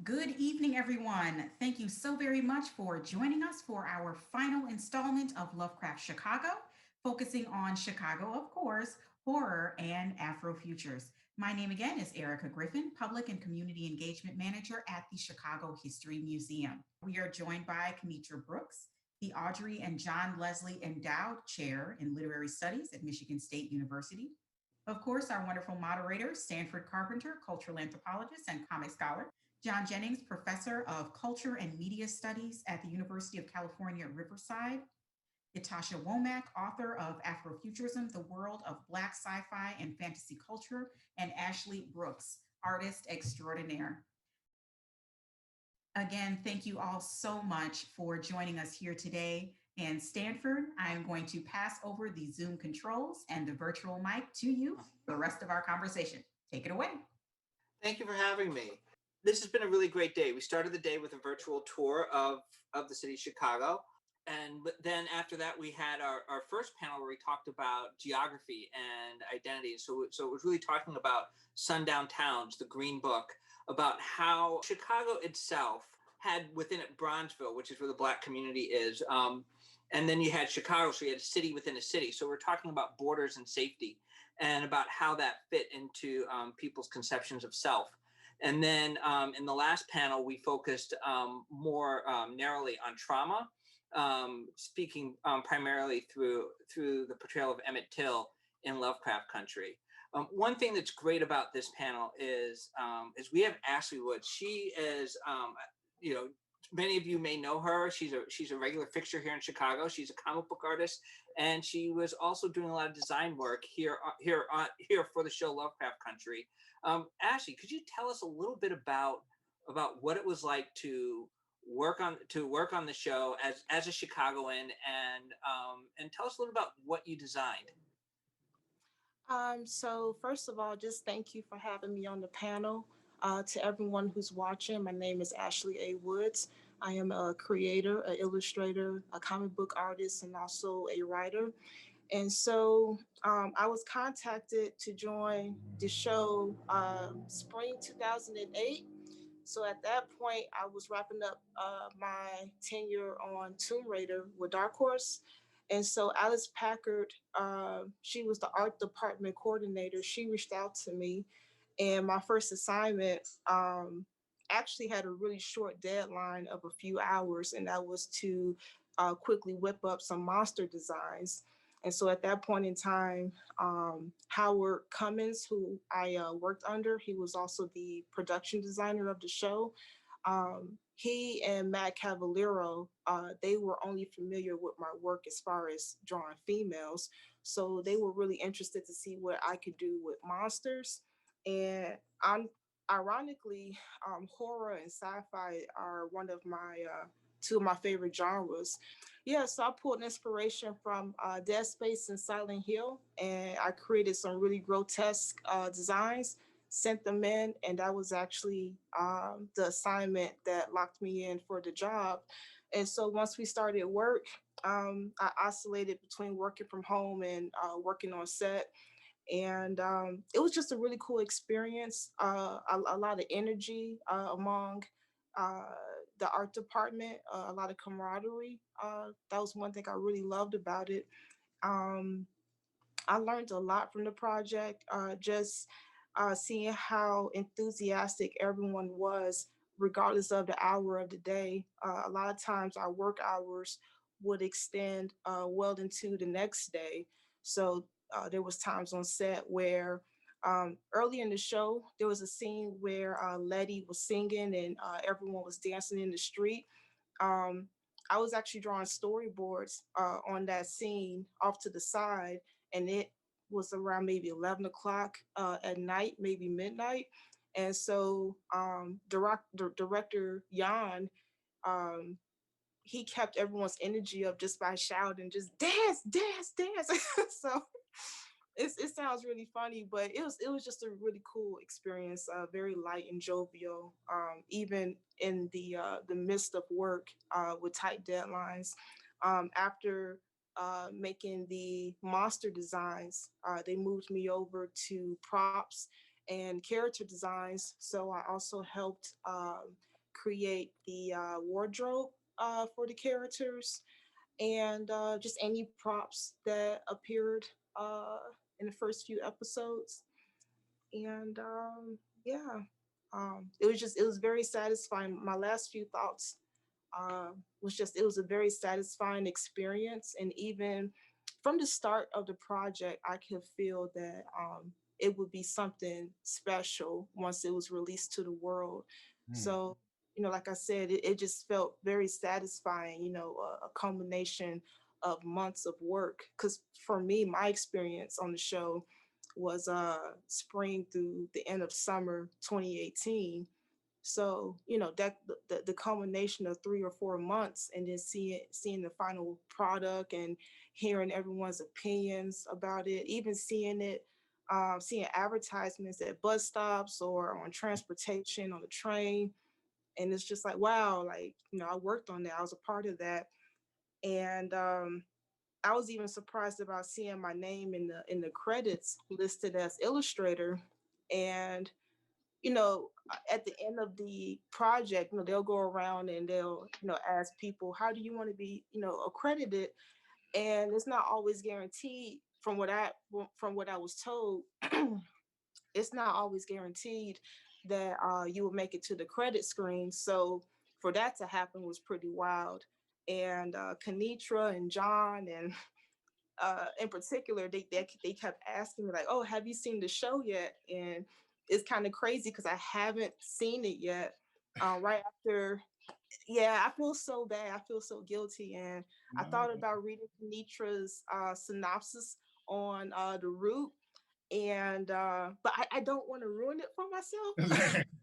Good evening, everyone. Thank you so very much for joining us for our final installment of Lovecraft Chicago, focusing on Chicago, of course, horror and Afrofutures. My name again is Erica Griffin, Public and Community Engagement Manager at the Chicago History Museum. We are joined by Kinitra Brooks, the Audrey and John Leslie Endowed Chair in Literary Studies at Michigan State University. Of course, our wonderful moderator, Stanford Carpenter, cultural anthropologist and comic scholar, John Jennings, professor of culture and media studies at the University of California, Riverside, Ytasha Womack, author of Afrofuturism, The World of Black Sci-Fi and Fantasy Culture, and Ashley Brooks, artist extraordinaire. Again, thank you all so much for joining us here today. And Stanford, I'm going to pass over the Zoom controls and the virtual mic to you for the rest of our conversation. Take it away. Thank you for having me. This has been a really great day. We started the day with a virtual tour of the city of Chicago. And then after that, we had our first panel where we talked about geography and identity. So it was really talking about sundown towns, the Green Book, about how Chicago itself had within it Bronzeville, which is where the Black community is. And then you had Chicago, so you had a city within a city. So we're talking about borders and safety and about how that fit into people's conceptions of self. And then in the last panel, we focused more narrowly on trauma, speaking primarily through the portrayal of Emmett Till in Lovecraft Country. One thing that's great about this panel is we have Ashley Woods. She is, many of you may know her. She's a regular fixture here in Chicago. She's a comic book artist, and she was also doing a lot of design work here for the show Lovecraft Country. Ashley, could you tell us a little bit about what it was like to work on the show as a Chicagoan, and tell us a little about what you designed. So first of all, just thank you for having me on the panel. To everyone who's watching, my name is Ashley A. Woods. I am a creator, an illustrator, a comic book artist, and also a writer. And so I was contacted to join the show spring 2008. So at that point, I was wrapping up my tenure on Tomb Raider with Dark Horse. And so Alice Packard, she was the art department coordinator. She reached out to me, and my first assignment actually had a really short deadline of a few hours, and that was to quickly whip up some monster designs. And so at that point in time, Howard Cummins, who I worked under, he was also the production designer of the show. He and Matt Cavallero, they were only familiar with my work as far as drawing females. So they were really interested to see what I could do with monsters. And ironically, horror and sci-fi are one of my two of my favorite genres. Yeah, so I pulled inspiration from Dead Space and Silent Hill, and I created some really grotesque designs, sent them in, and that was actually the assignment that locked me in for the job. And so once we started work, I oscillated between working from home and working on set. And it was just a really cool experience, a lot of energy among the art department, a lot of camaraderie. That was one thing I really loved about it. I learned a lot from the project, just seeing how enthusiastic everyone was, regardless of the hour of the day. A lot of times our work hours would extend well into the next day. So there was times on set where early in the show, there was a scene where Letty was singing and everyone was dancing in the street. Um, I was actually drawing storyboards on that scene off to the side, and it was around maybe 11 o'clock at night, maybe midnight. And so director Jan, um, he kept everyone's energy up just by shouting, just dance, dance, dance. So it sounds really funny, but it was just a really cool experience, very light and jovial, even in the midst of work with tight deadlines. After making the monster designs, they moved me over to props and character designs. So I also helped create the wardrobe for the characters, and just any props that appeared in the first few episodes. And yeah, it was very satisfying. My last few thoughts was just it was a very satisfying experience, and even from the start of the project, I could feel that it would be something special once it was released to the world. So, like I said, it just felt very satisfying, a culmination of months of work. Because for me, my experience on the show was spring through the end of summer 2018. So, that the culmination of 3 or 4 months, and then seeing the final product and hearing everyone's opinions about it, even seeing advertisements at bus stops or on transportation on the train. And it's just like, wow, like, I worked on that. I was a part of that. And I was even surprised about seeing my name in the credits listed as illustrator. And at the end of the project, they'll go around and they'll, ask people, how do you want to be, accredited? And it's not always guaranteed from what I was told. It's not always guaranteed that you will make it to the credit screen. So for that to happen was pretty wild. And Kinitra and John and in particular, they kept asking me like, "Oh, have you seen the show yet?" And it's kind of crazy because I haven't seen it yet. Right after, yeah, I feel so bad. I feel so guilty, and I thought about reading Kinitra's synopsis on the root, and but I don't want to ruin it for myself.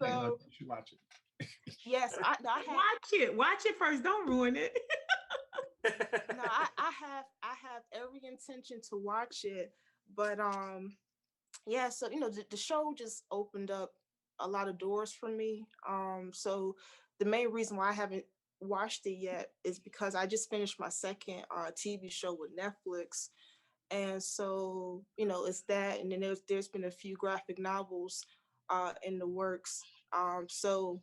So you should watch it. yes, I have. Watch it first. Don't ruin it. No, I have every intention to watch it, but yeah, so the show just opened up a lot of doors for me. So the main reason why I haven't watched it yet is because I just finished my second TV show with Netflix, and so it's that, and then there's been a few graphic novels in the works. So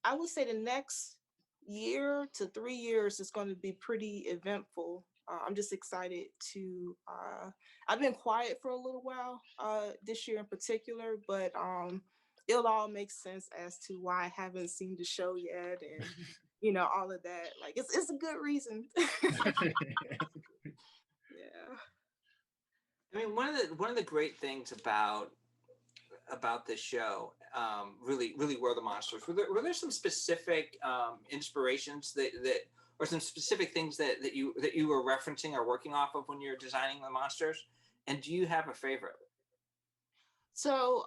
I would say the next year to 3 years is going to be pretty eventful. I'm just excited to. I've been quiet for a little while this year in particular, but it'll all make sense as to why I haven't seen the show yet, and all of that. Like it's a good reason. Yeah. I mean, one of the great things about this show really were the monsters. Were there some specific inspirations that or some specific things that you were referencing or working off of when you're designing the monsters? And do you have a favorite? So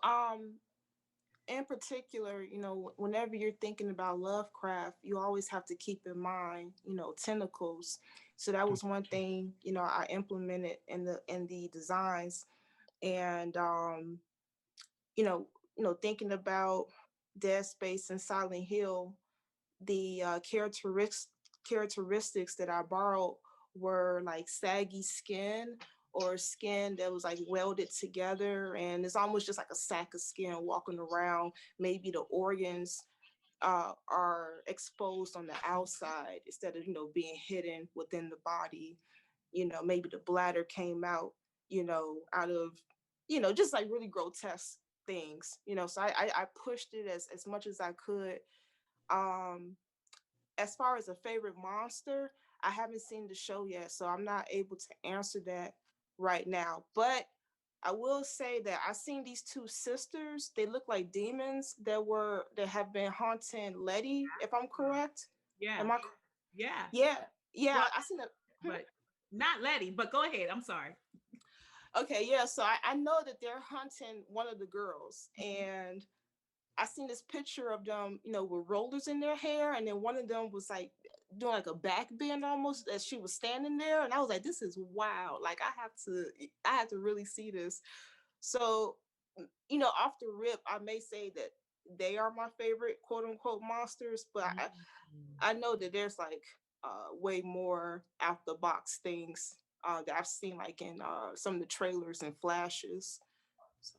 in particular, whenever you're thinking about Lovecraft, you always have to keep in mind, tentacles. So that was one thing, I implemented in the designs. And thinking about Dead Space and Silent Hill, the characteristics that I borrowed were like saggy skin, or skin that was like welded together, and it's almost just like a sack of skin walking around. Maybe the organs are exposed on the outside instead of being hidden within the body. Maybe the bladder came out, out of just like really grotesque things. So I pushed it as much as I could. um as far as a favorite monster, I haven't seen the show yet, so I'm not able to answer that right now. But I will say that I've seen these two sisters. They look like demons that have been haunting Letty, if I'm correct. Yeah. Am I? Yeah. Yeah, yeah. Well, I seen it. but not Letty. But go ahead. I'm sorry. Okay, yeah. So I know that they're hunting one of the girls, and I seen this picture of them, with rollers in their hair, and then one of them was like doing like a back bend almost as she was standing there, and I was like, "This is wild! Like I have to really see this." So, off the rip, I may say that they are my favorite quote unquote monsters, but I know that there's like way more out the box things that I've seen like in some of the trailers and flashes. So.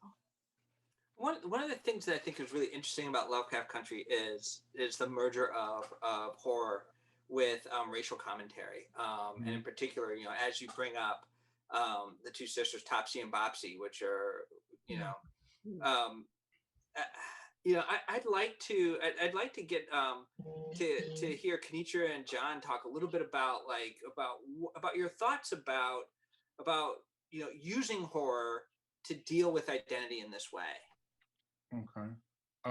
One of the things that I think is really interesting about Lovecraft Country is the merger of horror with racial commentary, and in particular, as you bring up the two sisters Topsy and Bopsy, which are um, uh, I'd like to get to hear Kinitra and John talk a little bit about about your thoughts about using horror to deal with identity in this way. Okay.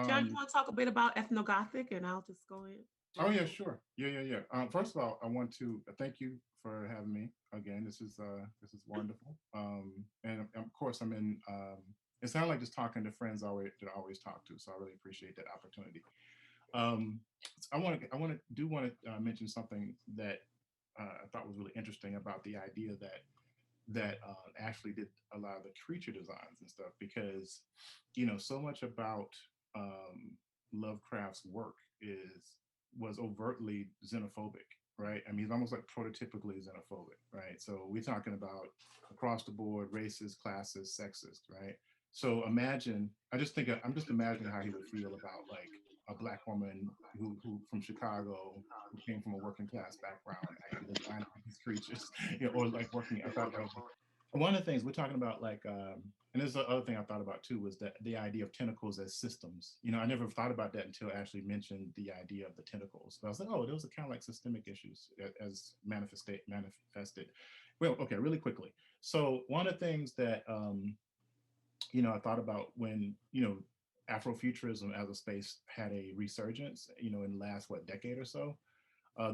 John, you want to talk a bit about Ethnogothic, and I'll just go ahead. Oh yeah, sure. Yeah. First of all, I want to thank you for having me again. This is wonderful. And of course, I'm in. It sounds like just talking to friends that I always talk to, so I really appreciate that opportunity. I want to mention something that I thought was really interesting about the idea that Ashley did a lot of the creature designs and stuff, because so much about Lovecraft's work was overtly xenophobic, right? I mean, it's almost like prototypically xenophobic, right? So we're talking about across the board, racist, classist, sexist, right? So imagine, I'm just imagining how he would feel about like a Black woman who from Chicago, who came from a working class background, actually designing these creatures, or like working. I thought that was one of the things we're talking about, like, and there's the other thing I thought about too, was that the idea of tentacles as systems. I never thought about that until Ashley mentioned the idea of the tentacles. But I was like, oh, those are kind of like systemic issues as manifested. Well, okay, really quickly. So one of the things that I thought about when Afrofuturism as a space had a resurgence, in the last decade or so.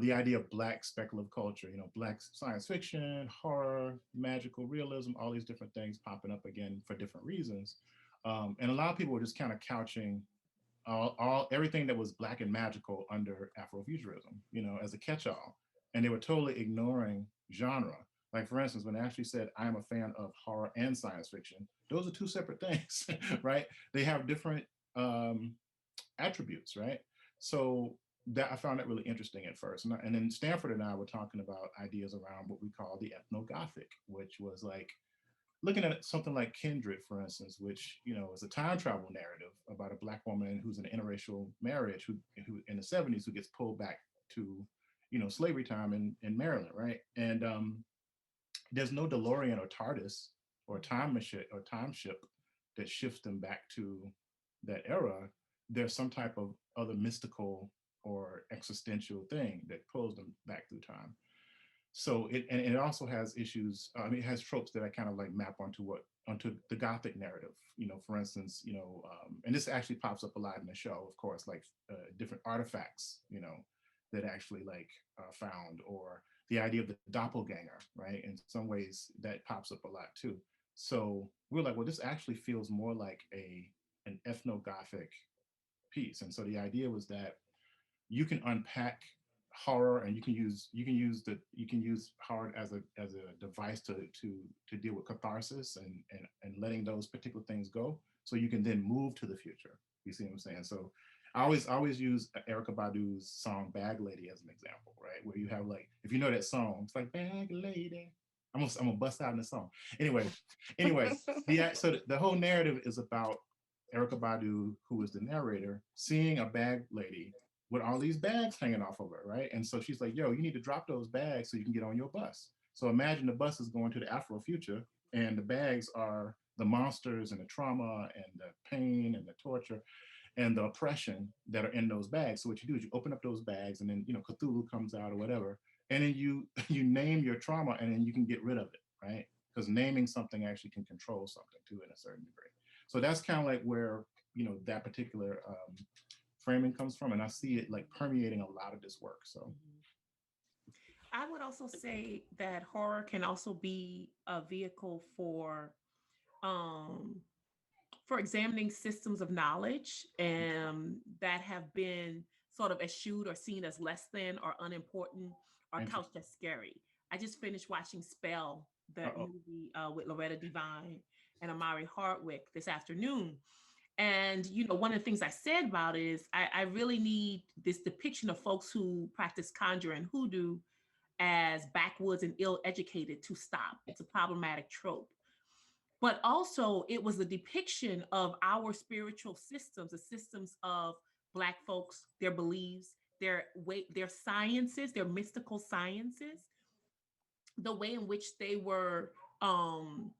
The idea of Black speculative culture, Black science fiction, horror, magical realism, all these different things popping up again for different reasons. And a lot of people were just kind of couching everything that was Black and magical under Afrofuturism, as a catch-all. And they were totally ignoring genre. Like, for instance, when Ashley said, I am a fan of horror and science fiction, those are two separate things, right? They have different attributes, right? So that I found that really interesting at first. And then Stanford and I were talking about ideas around what we call the Ethnogothic, which was like looking at something like Kindred, for instance, which, is a time travel narrative about a Black woman who's in an interracial marriage who in the 70s, who gets pulled back to, slavery time in Maryland, right? And there's no DeLorean or TARDIS or time machine or time ship that shifts them back to that era. There's some type of other mystical or existential thing that pulls them back through time. So it also has issues. It has tropes that I kind of like map onto the Gothic narrative. For instance, and this actually pops up a lot in the show, of course, like different artifacts, that actually like found, or the idea of the doppelganger, right? In some ways, that pops up a lot too. So we're like, well, this actually feels more like an ethnogothic piece. And so the idea was that you can unpack horror, and you can use horror as a device to deal with catharsis and letting those particular things go, so you can then move to the future. You see what I'm saying? So I always use Erykah Badu's song "Bag Lady" as an example, right? Where you have, like, if you know that song, it's like "Bag Lady." I'm gonna bust out in the song. Anyway, so the whole narrative is about Erykah Badu, who is the narrator, seeing a bag lady with all these bags hanging off of her, right? And so she's like, yo, you need to drop those bags so you can get on your bus. So imagine the bus is going to the Afrofuture, and the bags are the monsters and the trauma and the pain and the torture and the oppression that are in those bags. So what you do is you open up those bags, and then, Cthulhu comes out or whatever, and then you name your trauma, and then you can get rid of it, right? Because naming something actually can control something too, in a certain degree. So that's kind of like where, that particular framing comes from, and I see it like permeating a lot of this work. So I would also say that horror can also be a vehicle for examining systems of knowledge that have been sort of eschewed or seen as less than or unimportant or couched as scary. I just finished watching Spell, the movie with Loretta Devine and Amari Hardwick this afternoon. And, one of the things I said about it is I really need this depiction of folks who practice conjure and hoodoo as backwoods and ill-educated to stop. It's a problematic trope. but also it was a depiction of our spiritual systems, the systems of Black folks, their beliefs, their sciences, their mystical sciences, the way in which they were um,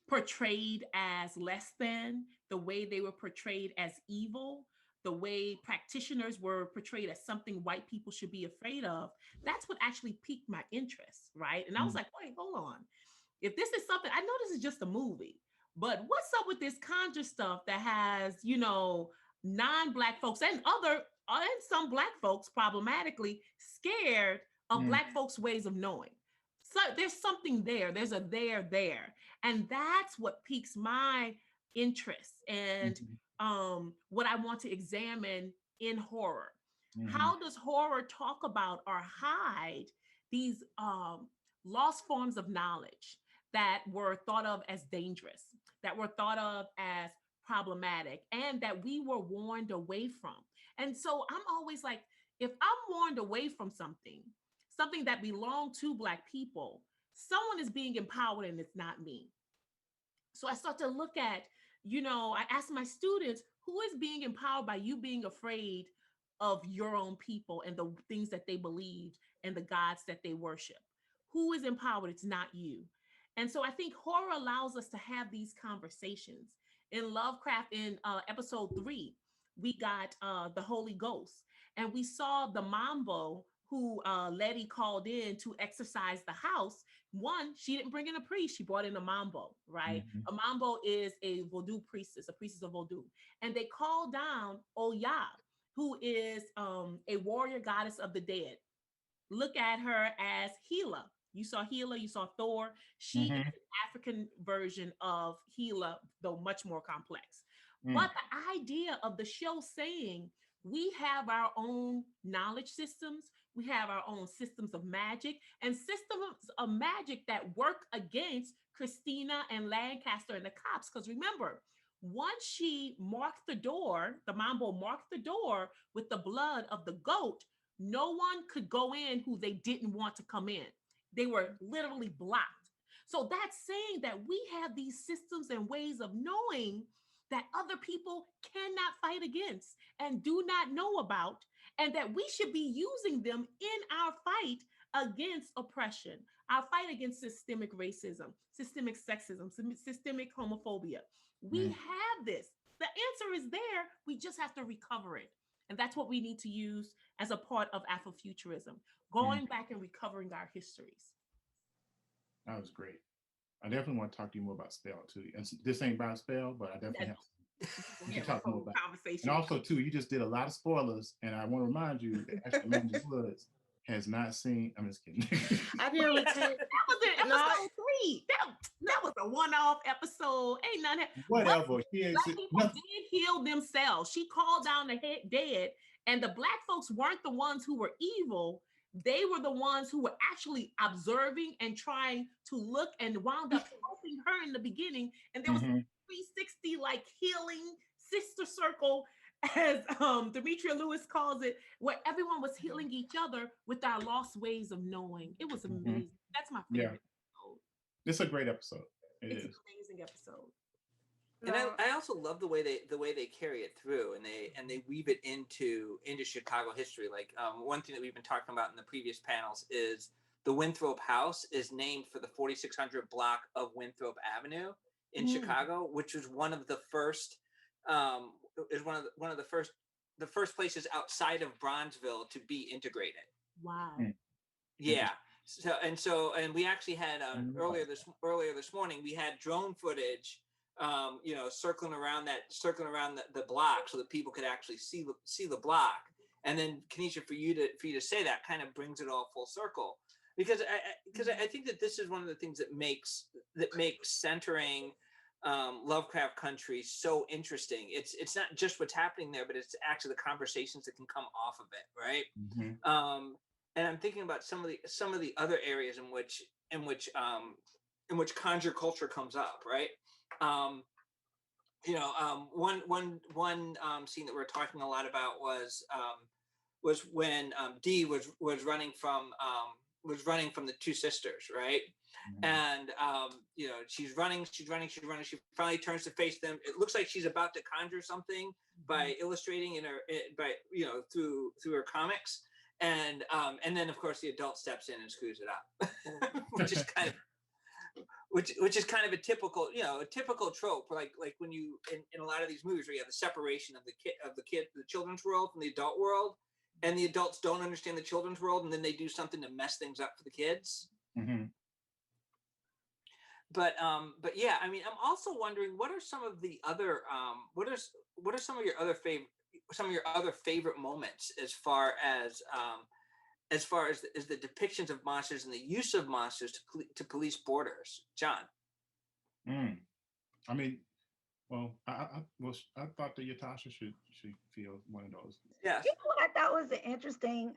portrayed as less than, the way they were portrayed as evil, the way practitioners were portrayed as something white people should be afraid of. That's what actually piqued my interest, right? And I was like, wait, hold on. If this is something, I know this is just a movie, but what's up with this conjure stuff that has, non-Black folks and some Black folks problematically scared of Black folks' ways of knowing? So there's something there. There's a there. And that's what piques my interest and what I want to examine in horror. How does horror talk about or hide these lost forms of knowledge that were thought of as dangerous, that were thought of as problematic, and that we were warned away from? And so I'm always like, if I'm warned away from something that belonged to Black people, someone is being empowered and it's not me. So I start to look at, I ask my students, who is being empowered by you being afraid of your own people and the things that they believed and the gods that they worship? Who is empowered? It's not you. And so I think horror allows us to have these conversations. In Lovecraft, in episode 3, we got the Holy Ghost, and we saw the Mambo who Letty called in to exercise the house. One, she didn't bring in a priest, she brought in a Mambo, right? A Mambo is a Vodou priestess, a priestess of Vodou. And they called down Oya, who is a warrior goddess of the dead. Look at her as Hela. You saw Hela, you saw Thor. She is an African version of Hela, though much more complex. But the idea of the show saying we have our own knowledge systems, we have our own systems of magic, and systems of magic that work against Christina and Lancaster and the cops. Because remember, once she marked the door, the Mambo marked the door with the blood of the goat, no one could go in who they didn't want to come in. They were literally blocked. So that's saying that we have these systems and ways of knowing that other people cannot fight against and do not know about, and that we should be using them in our fight against oppression, our fight against systemic racism, systemic sexism, systemic homophobia. We have this. The answer is there. We just have to recover it. And that's what we need to use as a part of Afrofuturism, going back and recovering our histories. That was great. I definitely want to talk to you more about spell too. And this ain't about spell, but I definitely have to talk more about conversation. And also too, you just did a lot of spoilers, and I want to remind you that Ashley Woods has not seen. I'm just kidding. I didn't retain. That was in episode 3. That was a one-off episode. Ain't none. Whatever. Black people did heal themselves. She called down the dead, and the Black folks weren't the ones who were evil. They were the ones who were actually observing and trying to look, and wound up helping her in the beginning. And there was a 360 like healing sister circle, as Demetria Lewis calls it, where everyone was healing each other with our lost ways of knowing. It was amazing. That's my favorite episode. It's a great episode. It's an amazing episode. And I also love the way they carry it through, and they weave it into Chicago history. Like one thing that we've been talking about in the previous panels is the Winthrop House is named for the 4600 block of Winthrop Avenue in Chicago, which was one of the first the first places outside of Bronzeville to be integrated. Wow. Yeah. So we actually had earlier this morning we had drone footage. Circling around the block so that people could actually see the block. And then Kinitra, for you to say that kind of brings it all full circle, because I think that this is one of the things that makes centering Lovecraft Country so interesting. It's not just what's happening there, but it's actually the conversations that can come off of it, right? And I'm thinking about some of the other areas in which conjure culture comes up, right? One scene that we're talking a lot about was when Dee was running from was running from the two sisters, right? And you know, she's running. She finally turns to face them. It looks like she's about to conjure something by illustrating by you know, through her comics. And then of course the adult steps in and screws it up, which is kind of which is kind of a typical, you know, a typical trope, like when you in a lot of these movies where you have the separation of the children's world from the adult world, and the adults don't understand the children's world, and then they do something to mess things up for the kids. But yeah, I mean, I'm also wondering, what are some of the other what are some of your other favorite moments as far as the depictions of monsters and the use of monsters to police borders, John? I mean, well, I thought that Ytasha should feel one of those. Yes. You know what I thought was interesting?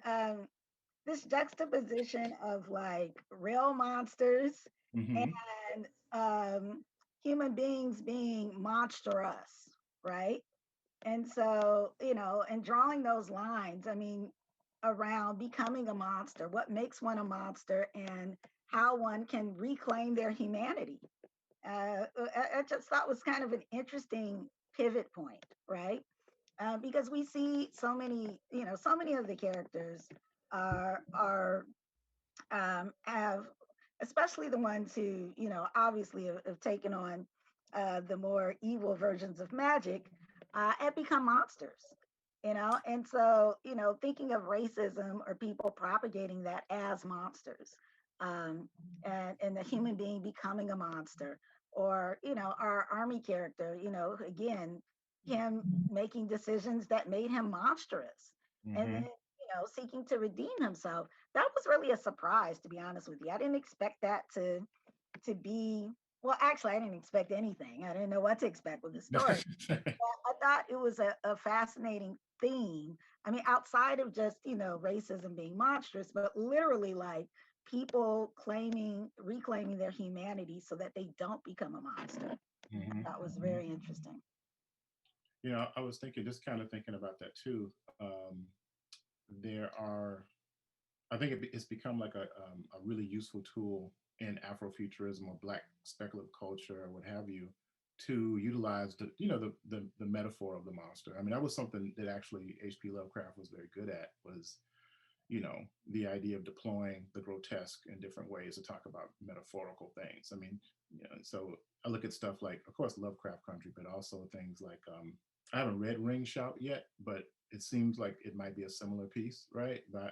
This juxtaposition of like real monsters and human beings being monstrous, right? And so, you know, and drawing those lines, I mean, around becoming a monster, what makes one a monster, and how one can reclaim their humanity. I just thought was kind of an interesting pivot point, right? Because we see so many, you know, so many of the characters are have, especially the ones who, you know, obviously have taken on the more evil versions of magic, have become monsters, you know. And so, you know, thinking of racism or people propagating that as monsters, and the human being becoming a monster, or, you know, our army character, you know, again, him making decisions that made him monstrous, and then, you know, seeking to redeem himself. That was really a surprise, to be honest with you. I didn't expect that to be, well, actually, I didn't expect anything. I didn't know what to expect with the story. But I thought it was a fascinating theme. I mean, outside of just, you know, racism being monstrous, but literally like people reclaiming their humanity so that they don't become a monster. That was very interesting. You know, I was just kind of thinking about that too. I think it's become like a really useful tool in Afrofuturism or Black speculative culture or what have you, to utilize the metaphor of the monster. I mean, that was something that actually H.P. Lovecraft was very good at, was, you know, the idea of deploying the grotesque in different ways to talk about metaphorical things. I mean, you know, so I look at stuff like, of course, Lovecraft Country, but also things like, I haven't read Ring Shout yet, but it seems like it might be a similar piece, right? By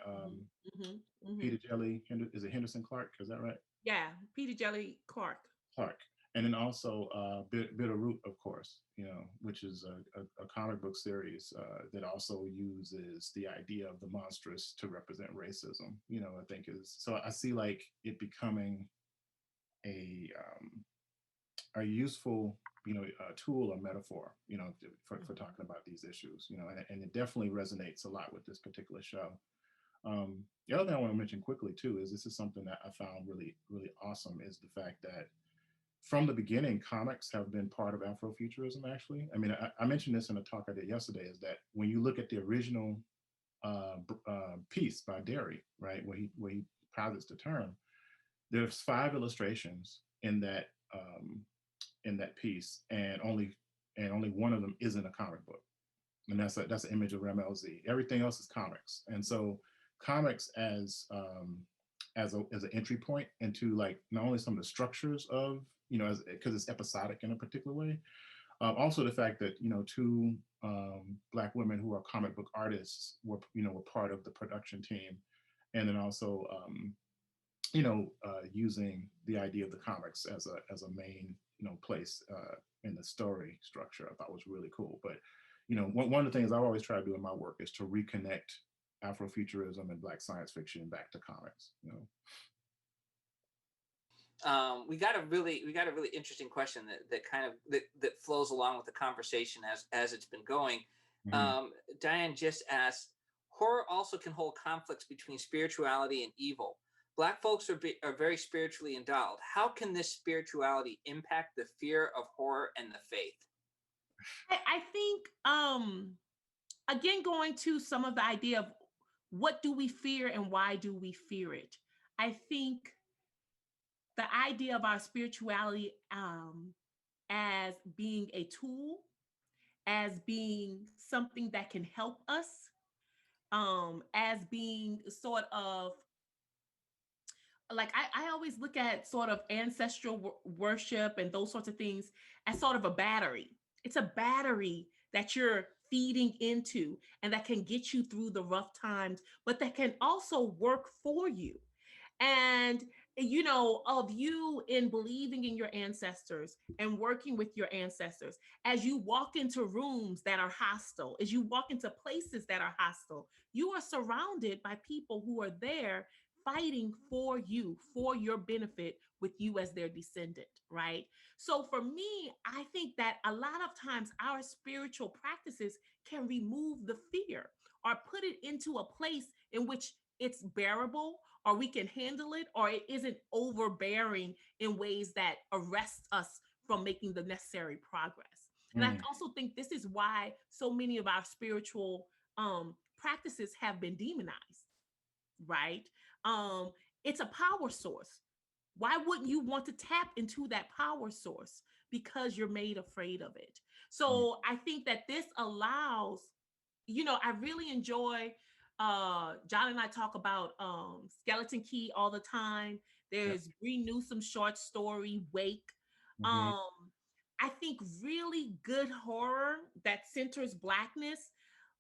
Peter Jelly, is it Henderson Clark? Is that right? Yeah, Peter Jelly Clark. And then also Bitterroot, of course, you know, which is a comic book series that also uses the idea of the monstrous to represent racism. You know, I think so I see like it becoming a useful, you know, tool or metaphor, you know, for talking about these issues, you know, and it definitely resonates a lot with this particular show. The other thing I want to mention quickly too is this is something that I found really, really awesome, is the fact that from the beginning, comics have been part of Afrofuturism, actually. I mean, I mentioned this in a talk I did yesterday, is that when you look at the original piece by Derry, right, where he posits the term, there's 5 illustrations in that piece, and only one of them isn't a comic book, and that's an image of Rem LZ. Everything else is comics, and so comics as an entry point into like not only some of the structures of, you know, because it's episodic in a particular way. Also the fact that, you know, 2 Black women who are comic book artists were part of the production team, and then also using the idea of the comics as a main, you know, place in the story structure, I thought was really cool. But, you know, one of the things I've always tried to do in my work is to reconnect Afrofuturism and Black science fiction back to comics, you know. We got a really interesting question that flows along with the conversation as it's been going. Diane just asked, horror also can hold conflicts between spirituality and evil. Black folks are very spiritually endowed. How can this spirituality impact the fear of horror and the faith? I think, again, going to some of the idea of what do we fear and why do we fear it? I think the idea of our spirituality as being a tool, as being something that can help us, as being sort of like I always look at sort of ancestral worship and those sorts of things as sort of a battery. It's a battery that you're feeding into and that can get you through the rough times, but that can also work for you. And of you in believing in your ancestors and working with your ancestors, as you walk into rooms that are hostile, as you walk into places that are hostile, you are surrounded by people who are there fighting for you, for your benefit, with you as their descendant, right? So for me, I think that a lot of times our spiritual practices can remove the fear or put it into a place in which it's bearable, or we can handle it, or it isn't overbearing in ways that arrest us from making the necessary progress. And I also think this is why so many of our spiritual practices have been demonized, right? It's a power source. Why wouldn't you want to tap into that power source? Because you're made afraid of it. So I think that this allows, I really enjoy John and I talk about Skeleton Key all the time. There's Bree Newsom's short story, Wake. Mhm. I think really good horror that centers Blackness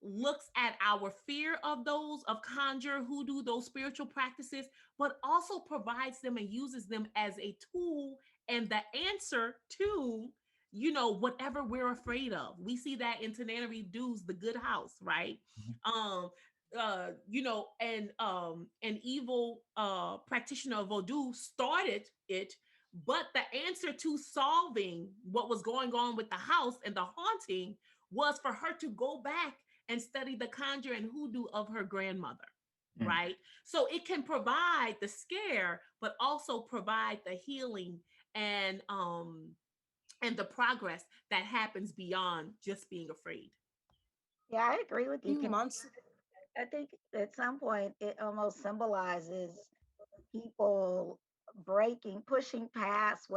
looks at our fear of those, of conjure, hoodoo, those spiritual practices, but also provides them and uses them as a tool and the answer to whatever we're afraid of. We see that in Tananarive Dew's The Good House, right? Mhm. An evil practitioner of Vodou started it, but the answer to solving what was going on with the house and the haunting was for her to go back and study the conjure and hoodoo of her grandmother, right? So it can provide the scare, but also provide the healing and the progress that happens beyond just being afraid. Yeah, I agree with you. Few months. I think at some point it almost symbolizes people pushing past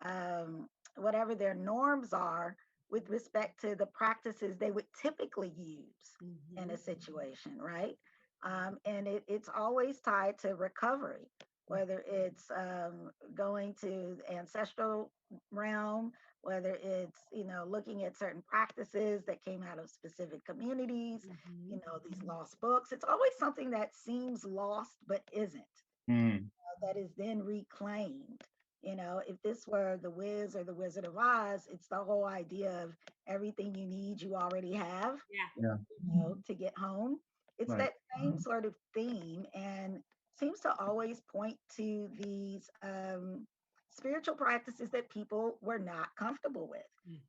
um, whatever their norms are with respect to the practices they would typically use in a situation, right? And it's always tied to recovery, whether it's going to the ancestral realm, whether it's looking at certain practices that came out of specific communities, these lost books. It's always something that seems lost but isn't, Mm. that is then reclaimed. If this were The Wiz or The Wizard of Oz, it's the whole idea of everything you need, you already have, Yeah. Yeah. to get home. It's Right. that same sort of theme, and seems to always point to these spiritual practices that people were not comfortable with.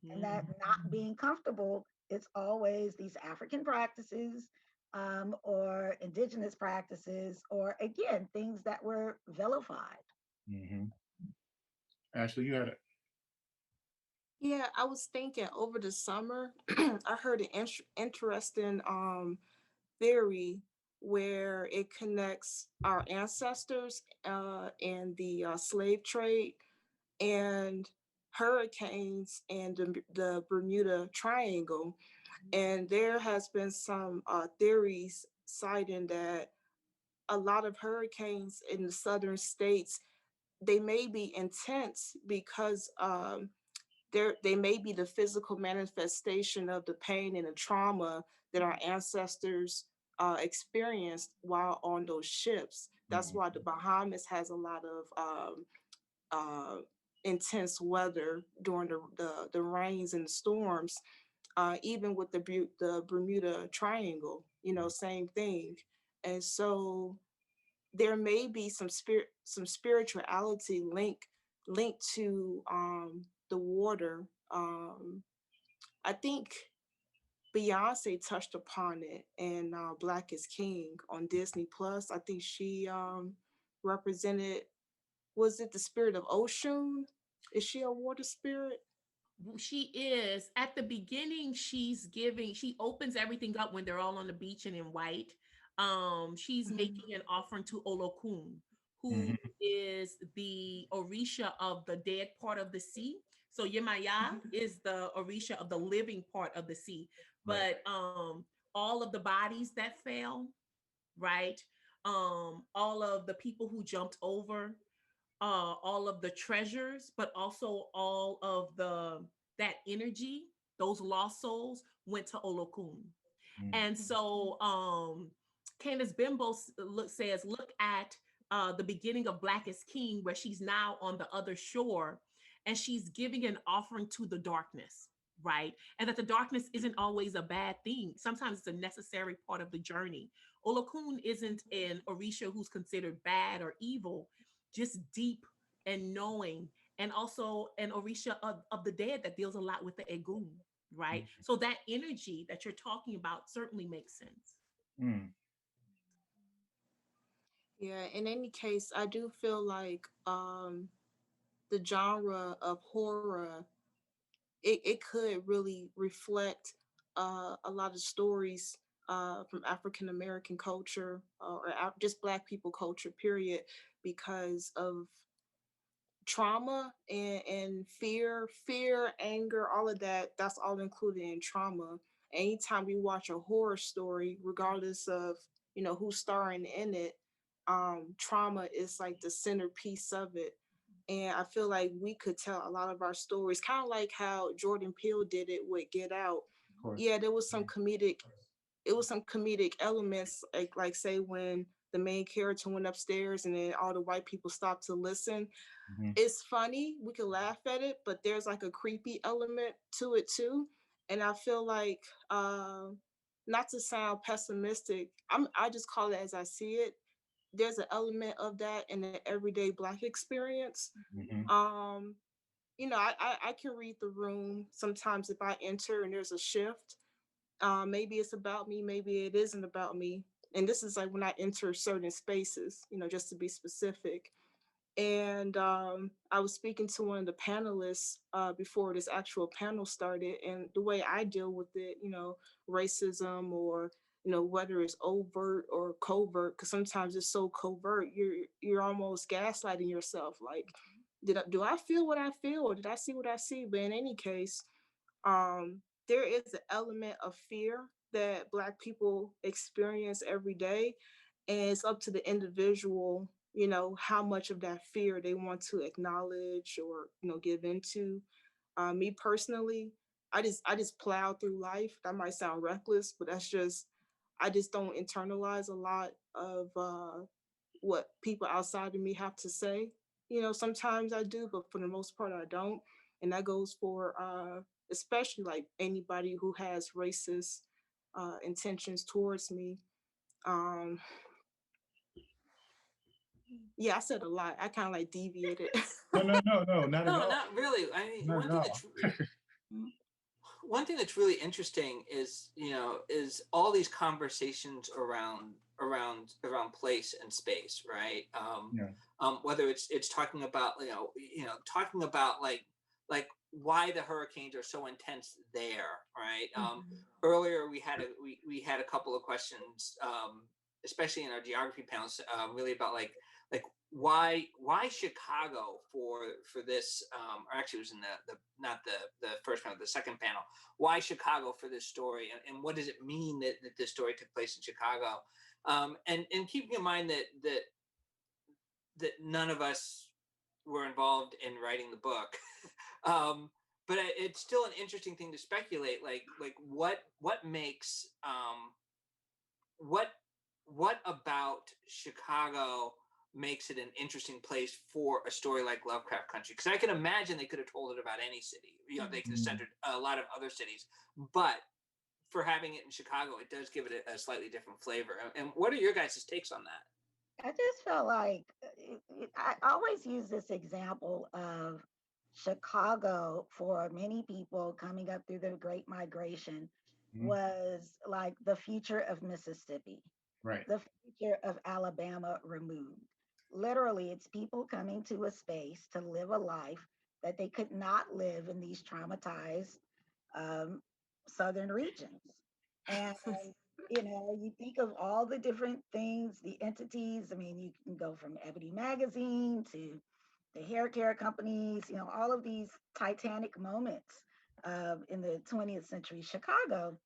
And that not being comfortable, it's always these African practices, or indigenous practices, or again, things that were vilified. Hmm. Ashley, you had it. Yeah, I was thinking over the summer, I heard an interesting theory where it connects our ancestors and the slave trade and hurricanes and the Bermuda Triangle. And there has been some theories citing that a lot of hurricanes in the southern states, they may be intense because they may be the physical manifestation of the pain and the trauma that our ancestors experienced while on those ships. That's why the Bahamas has a lot of uh, intense weather during the rains and the storms. Even with the Bermuda Triangle, same thing. And so there may be some spirituality linked to the water. I think Beyonce touched upon it in Black is King on Disney Plus. I think she represented, was it the spirit of Oshun? Is she a water spirit? She is. At the beginning, she opens everything up when they're all on the beach and in white. She's making an offering to Olokun, who Mhm. is the Orisha of the dead part of the sea. So Yemaya is the Orisha of the living part of the sea. Right. But all of the bodies that fell, right? All of the people who jumped over, all of the treasures, but also all of the that energy, those lost souls went to Olokun. Mm. And so Candace Bimbo says, look at the beginning of Black is King, where she's now on the other shore and she's giving an offering to the darkness, right? And that the darkness isn't always a bad thing. Sometimes it's a necessary part of the journey. Olokun isn't an Orisha who's considered bad or evil, just deep and knowing, and also an Orisha of the dead that deals a lot with the Egun, right? So that energy that you're talking about certainly makes sense. Mm. Yeah, in any case, I do feel like the genre of horror, it could really reflect a lot of stories from African American culture or just Black people culture, period, because of trauma and fear, anger, all of that. That's all included in trauma. Anytime we watch a horror story, regardless of who's starring in it, trauma is like the centerpiece of it. And I feel like we could tell a lot of our stories, kind of like how Jordan Peele did it with Get Out. Of course. Yeah, there was some comedic, it was some comedic elements, like say when the main character went upstairs and then all the white people stopped to listen. Mhm. It's funny, we can laugh at it, but there's like a creepy element to it too. And I feel like not to sound pessimistic, I just call it as I see it. There's an element of that in the everyday Black experience. Mhm. um I can read the room sometimes if I enter and there's a shift. Maybe it's about me, maybe it isn't about me. And this is like when I enter certain spaces, just to be specific. And I was speaking to one of the panelists before this actual panel started, and the way I deal with it, racism, or whether it's overt or covert, because sometimes it's so covert, you're almost gaslighting yourself. Like, do I feel what I feel, or did I see what I see? But in any case, there is an element of fear that Black people experience every day, and it's up to the individual, how much of that fear they want to acknowledge or give into. Me personally, I just plow through life. That might sound reckless, but that's just, I just don't internalize a lot of what people outside of me have to say. Sometimes I do, but for the most part I don't. And that goes for especially like anybody who has racist intentions towards me. um yeah, I said a lot. I kind of like deviated. No, no, no, no, not at No, all. not really. I mean, Not at all. one thing that's really interesting is is all these conversations around place and space, right? Yeah. Whether it's talking about talking about like why the hurricanes are so intense there, right? Earlier we had a couple of questions, especially in our geography panels, really about like why Chicago for this, or actually it was in the not the first panel, the second panel. Why Chicago for this story, and what does it mean that this story took place in Chicago? And keeping in mind that none of us were involved in writing the book. But it's still an interesting thing to speculate, like what makes what about Chicago makes it an interesting place for a story like Lovecraft Country? Because I can imagine they could have told it about any city. They could have centered a lot of other cities, but for having it in Chicago, it does give it a slightly different flavor. And what are your guys' takes on that? I just felt like I always use this example of Chicago for many people coming up through the Great Migration Mhm. was like the future of Mississippi, Right. the future of Alabama removed. Literally, it's people coming to a space to live a life that they could not live in these traumatized um, southern regions. And You think of all the different things, the entities. I mean, you can go from Ebony Magazine to the hair care companies, all of these titanic moments in the 20th century Chicago.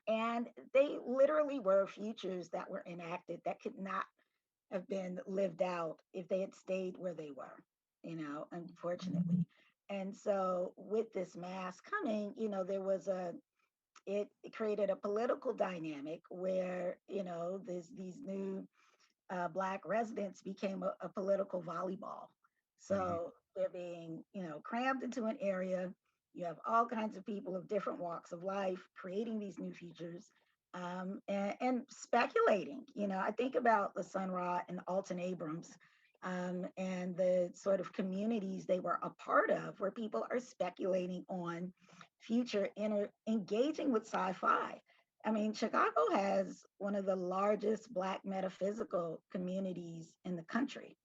And they literally were futures that were enacted that could not have been lived out if they had stayed where they were, unfortunately. And so with this mass coming, there was it created a political dynamic where, these new Black residents became a political volleyball. So they're being, crammed into an area. You have all kinds of people of different walks of life creating these new features and speculating. I think about the Sun Ra and Alton Abrams and the sort of communities they were a part of, where people are speculating on future engaging with sci-fi. I mean, Chicago has one of the largest Black metaphysical communities in the country,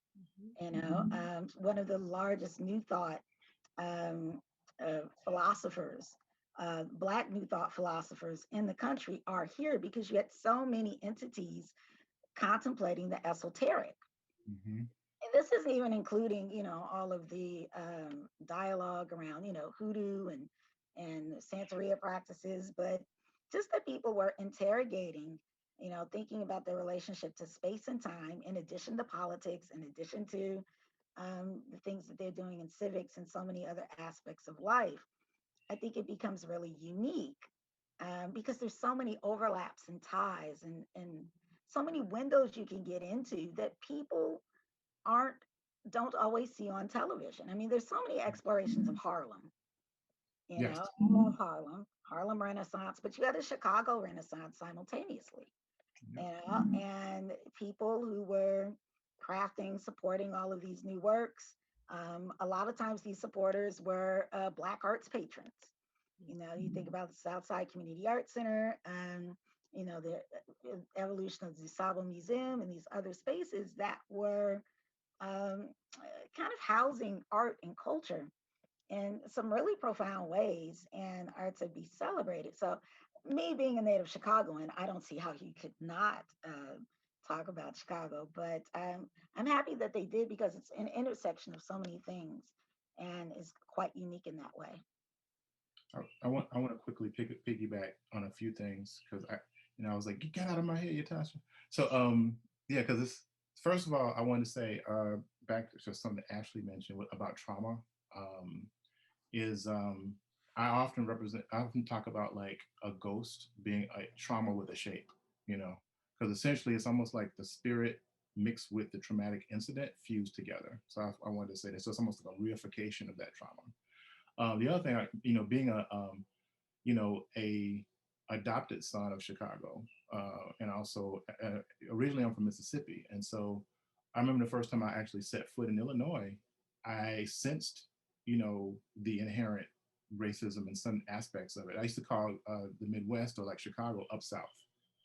one of the largest New Thought philosophers, Black New Thought philosophers in the country are here because you had so many entities contemplating the esoteric. And this isn't even including, all of the dialogue around, hoodoo and Santeria practices, but just that people were interrogating, thinking about their relationship to space and time, in addition to politics, in addition to the things that they're doing in civics and so many other aspects of life. I think it becomes really unique because there's so many overlaps and ties and so many windows you can get into that people aren't don't always see on television. I mean, there's so many explorations of Harlem. Yes. I love Harlem Renaissance, but you got a Chicago Renaissance simultaneously. And people who were crafting, supporting all of these new works. A lot of times these supporters were Black arts patrons. You think about the Southside Community Arts Center, the evolution of the Sabo Museum and these other spaces that were kind of housing art and culture in some really profound ways and are to be celebrated. So me being a native Chicagoan, I don't see how you could not talk about Chicago, but I'm happy that they did because it's an intersection of so many things and is quite unique in that way. I want to quickly piggyback on a few things because I was like, get out of my head, Ytasha. So yeah, because this first of all, I want to say back to something that Ashley mentioned about trauma. Is I often talk about like a ghost being a trauma with a shape, because essentially it's almost like the spirit mixed with the traumatic incident fused together. So I wanted to say this. So it's almost like a reification of that trauma. The other thing, being a adopted son of Chicago, and also originally I'm from Mississippi, and so I remember the first time I actually set foot in Illinois, I sensed, the inherent racism in some aspects of it. I used to call the Midwest, or like Chicago, up South,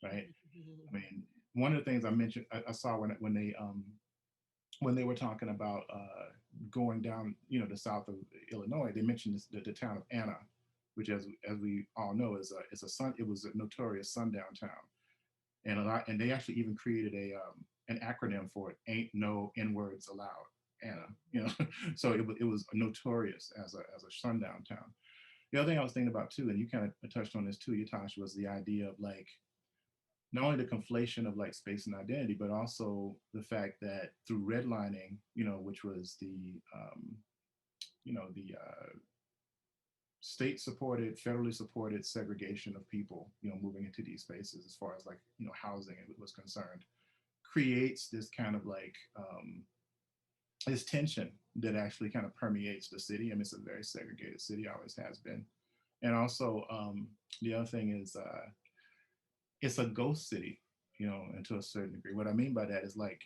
right? I mean, one of the things I mentioned, I saw when they were talking about going down, the south of Illinois, they mentioned the town of Anna, which, as we all know, it was a notorious sundown town, and they actually even created an acronym for it: "Ain't no N-words allowed." Anna, so it was notorious as a sundown town. The other thing I was thinking about too, and you kind of touched on this too, Ytasha, was the idea of like not only the conflation of like space and identity, but also the fact that through redlining, which was the state-supported, federally supported segregation of people, moving into these spaces, as far as like housing was concerned, creates this kind of like this tension that actually kind of permeates the city. I mean, it's a very segregated city, always has been. And also, the other thing is, it's a ghost city, and to a certain degree. What I mean by that is like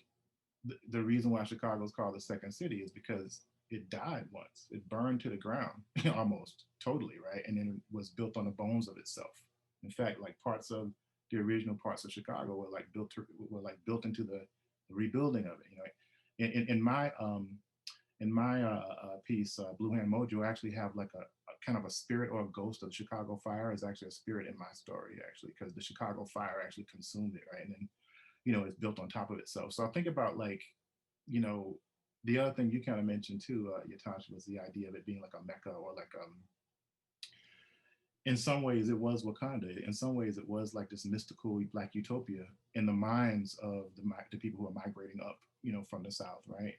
the reason why Chicago is called the second city is because it died once. It burned to the ground, almost totally, right? And then it was built on the bones of itself. In fact, like parts of the original parts of Chicago were built into the rebuilding of it. In my in my piece, Blue Hand Mojo, I actually have like a kind of a spirit or a ghost of the Chicago fire is actually a spirit in my story, actually, because the Chicago fire actually consumed it, right? And then, it's built on top of itself. So I think about like, you know, the other thing you kind of mentioned too, Ytasha, was the idea of it being like a Mecca or like in some ways it was Wakanda. In some ways it was like this mystical Black utopia in the minds of the people who are migrating up, from the South, right?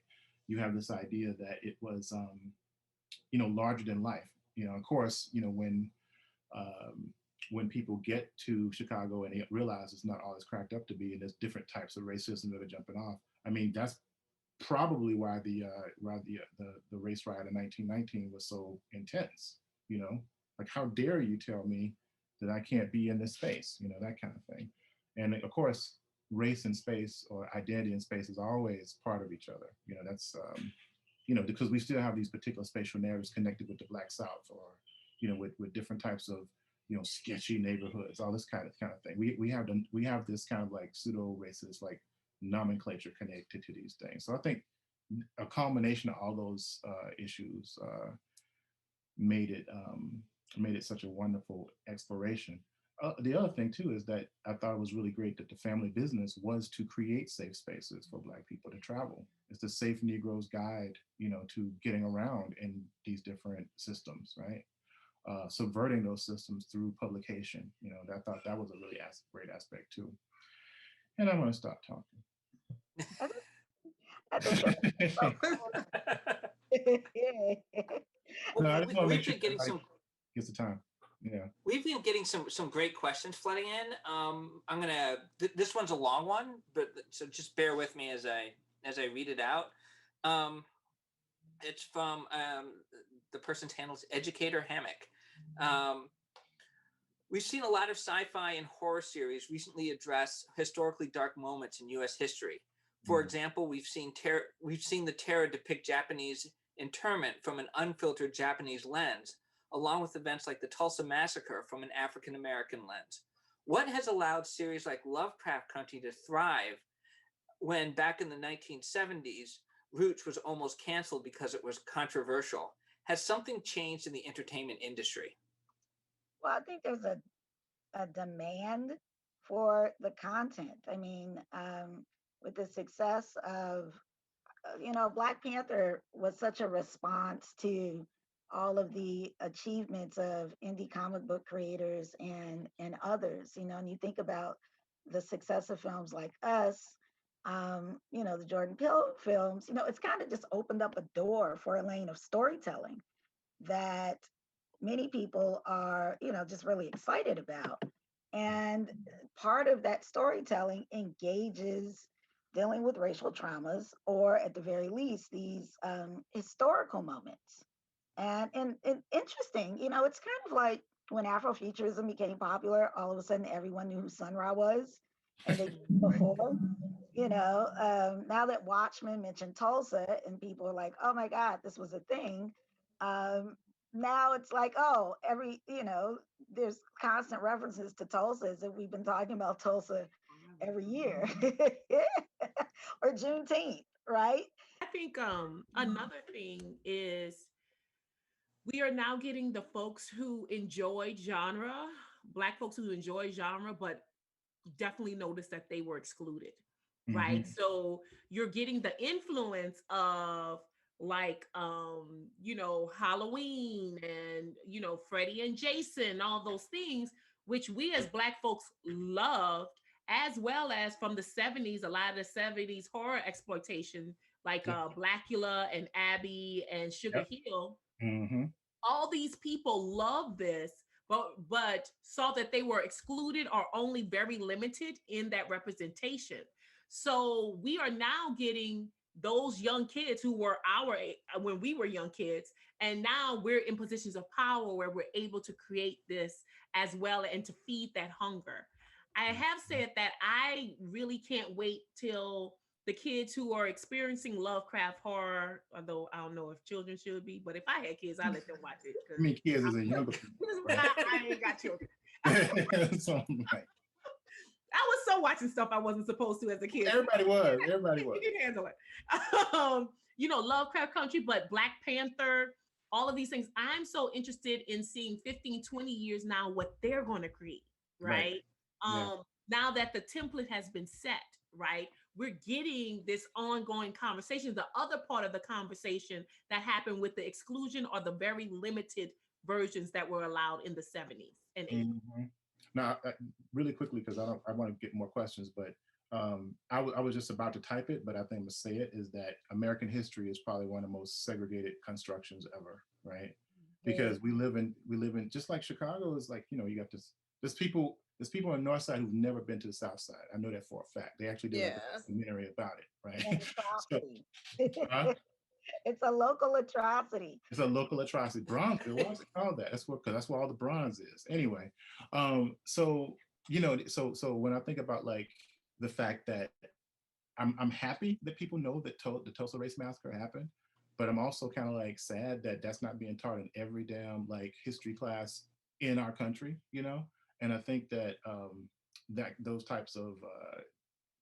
You have this idea that it was, larger than life. Of course, when people get to Chicago and they realize it's not all it's cracked up to be, and there's different types of racism that are jumping off. I mean, that's probably why the race riot in 1919 was so intense. Like, how dare you tell me that I can't be in this space? That kind of thing. And of course, race and space, or identity and space, is always part of each other. That's because we still have these particular spatial narratives connected with the Black South, or with different types of sketchy neighborhoods, all this kind of thing. We have this kind of like pseudo racist like nomenclature connected to these things. So I think a combination of all those issues made it such a wonderful exploration. The other thing too is that I thought it was really great that the family business was to create safe spaces for Black people to travel. It's the Safe Negroes Guide, to getting around in these different systems, right? Subverting those systems through publication. I thought that was a really great aspect too. And I'm going to stop talking. I think that's so cool. No, I just want to make sure getting some. Gets the time. Yeah. We've been getting some great questions flooding in. I'm gonna. This one's a long one, but so just bear with me as I read it out. It's from the person's handle is Educator Hammock. We've seen a lot of sci-fi and horror series recently address historically dark moments in U.S. history. For example, we've seen the Terror depict Japanese internment from an unfiltered Japanese lens, along with events like the Tulsa Massacre from an African-American lens. What has allowed series like Lovecraft Country to thrive when back in the 1970s, Roots was almost canceled because it was controversial? Has something changed in the entertainment industry? Well, I think there's a demand for the content. I mean, with the success of, Black Panther was such a response to all of the achievements of indie comic book creators and others, and you think about the success of films like Us, the Jordan Peele films, it's kind of just opened up a door for a lane of storytelling that many people are, just really excited about. And part of that storytelling engages dealing with racial traumas, or at the very least, these historical moments. And interesting, it's kind of like when Afrofuturism became popular, all of a sudden everyone knew who Sun Ra was, and they didn't before. Now that Watchmen mentioned Tulsa, and people are like, oh my God, this was a thing. Now it's like, oh, there's constant references to Tulsa, as if we've been talking about Tulsa every year. Or Juneteenth, right? I think another thing is we are now getting the folks who enjoy genre, Black folks who enjoy genre, but definitely noticed that they were excluded, right? Mm-hmm. So you're getting the influence of like Halloween and Freddie and Jason, all those things, which we as Black folks loved, as well as from the 70s, a lot of the 70s horror exploitation, like Blackula and Abby and Sugar Hill. Mm-hmm. All these people love this, but saw that they were excluded or only very limited in that representation. So we are now getting those young kids who were our when we were young kids, and now we're in positions of power where we're able to create this as well and to feed that hunger. I have said that I really can't wait till the kids who are experiencing Lovecraft horror, although I don't know if children should be, but if I had kids, I'd let them watch it. I mean, kids as a younger people. Right? I ain't got children. So, like, I was so watching stuff I wasn't supposed to as a kid. Everybody was. You can handle it. Lovecraft Country, but Black Panther, all of these things. I'm so interested in seeing 15, 20 years now what they're going to create, Right. right? Yeah. Now that the template has been set, right? We're getting this ongoing conversation, the other part of the conversation that happened with the exclusion or the very limited versions that were allowed in the 70s and 80s. Mm-hmm. Now, really quickly, because I want to get more questions, but I was just about to type it, but I think I'm gonna say it, is that American history is probably one of the most segregated constructions ever, right? Because we live in just like Chicago is like, you got there's people on the north side who've never been to the south side. I know that for a fact. They actually did like a documentary about it, right? So, it's a local atrocity. it's a local atrocity. Bronzeville, why is it called that? Because that's where all the bronze is. Anyway, so so when I think about like the fact that I'm happy that people know that the Tulsa Race Massacre happened, but I'm also kind of like sad that that's not being taught in every damn like history class in our country, And I think that that those types of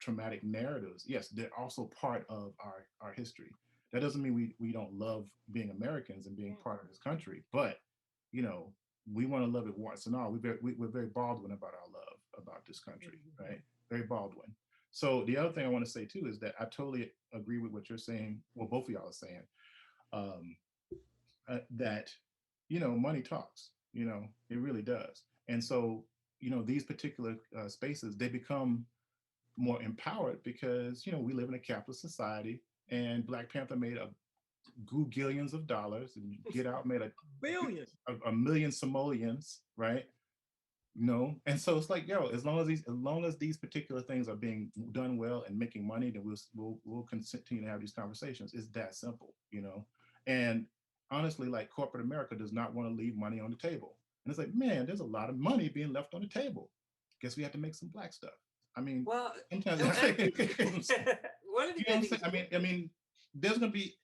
traumatic narratives, yes, they're also part of our history. That doesn't mean we don't love being Americans and being part of this country, but we want to love it once and all. We're very Baldwin about our love about this country, right? Very Baldwin. So the other thing I want to say too is that I totally agree with what you're saying. Well, both of y'all are saying that money talks. It really does. And so these particular spaces, they become more empowered because we live in a capitalist society, and Black Panther made a googillions of dollars, and Get Out made a million simoleons, right? And so it's like, as long as these particular things are being done well and making money, then we'll continue to have these conversations. It's that simple, And honestly, like corporate America does not want to leave money on the table, and it's like, man, there's a lot of money being left on the table. Guess we have to make some Black stuff. I mean, Well, sometimes one of the things, I mean, there's gonna be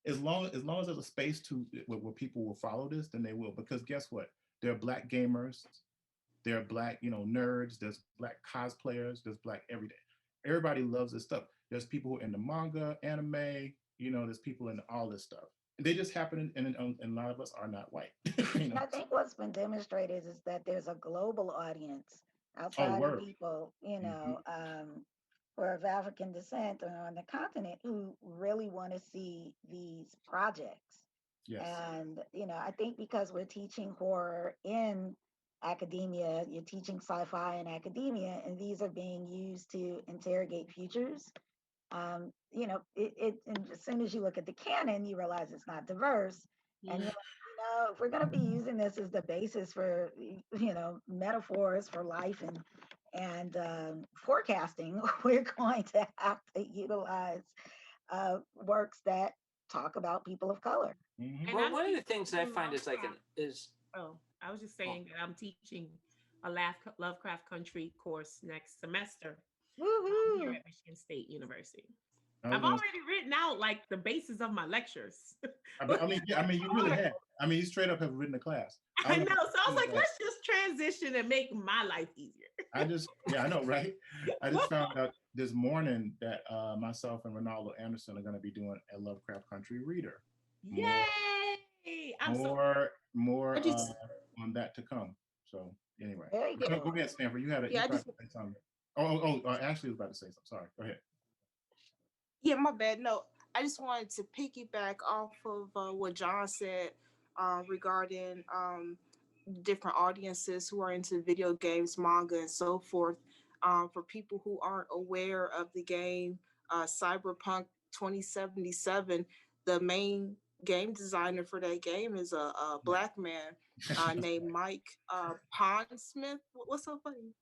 as long as there's a space where people will follow this, then they will. Because guess what? There are Black gamers, there are Black nerds, there's Black cosplayers, there's Black everyday. Everybody loves this stuff. There's people who are into manga, anime. There's people into all this stuff. They just happen, and a lot of us are not white. I think what's been demonstrated is that there's a global audience outside of people, who are of African descent or on the continent who really want to see these projects. Yes. And, I think because we're teaching horror in academia, you're teaching sci-fi in academia, and these are being used to interrogate futures. And as soon as you look at the canon, you realize it's not diverse. And you're like, if we're going to be using this as the basis for, metaphors for life and forecasting, we're going to have to utilize works that talk about people of color. Mm-hmm. Well, one of the things that I find is I was just saying that I'm teaching a Lovecraft Country course next semester here at Michigan State University. I've already written out like the basis of my lectures. I mean, you really have. I mean, you straight up have written a class. I know. So I was like, let's just transition and make my life easier. I know, right? I just found out this morning that myself and Ronaldo Anderson are going to be doing a Lovecraft Country reader. Yay! More on that to come. So anyway, go ahead, Stanford. You had something. Ashley was about to say something. Sorry, go ahead. Yeah, my bad. No, I just wanted to piggyback off of what John said regarding different audiences who are into video games, manga, and so forth. For people who aren't aware of the game Cyberpunk 2077, the main game designer for that game is a Black man named Mike Pondsmith. What's so funny?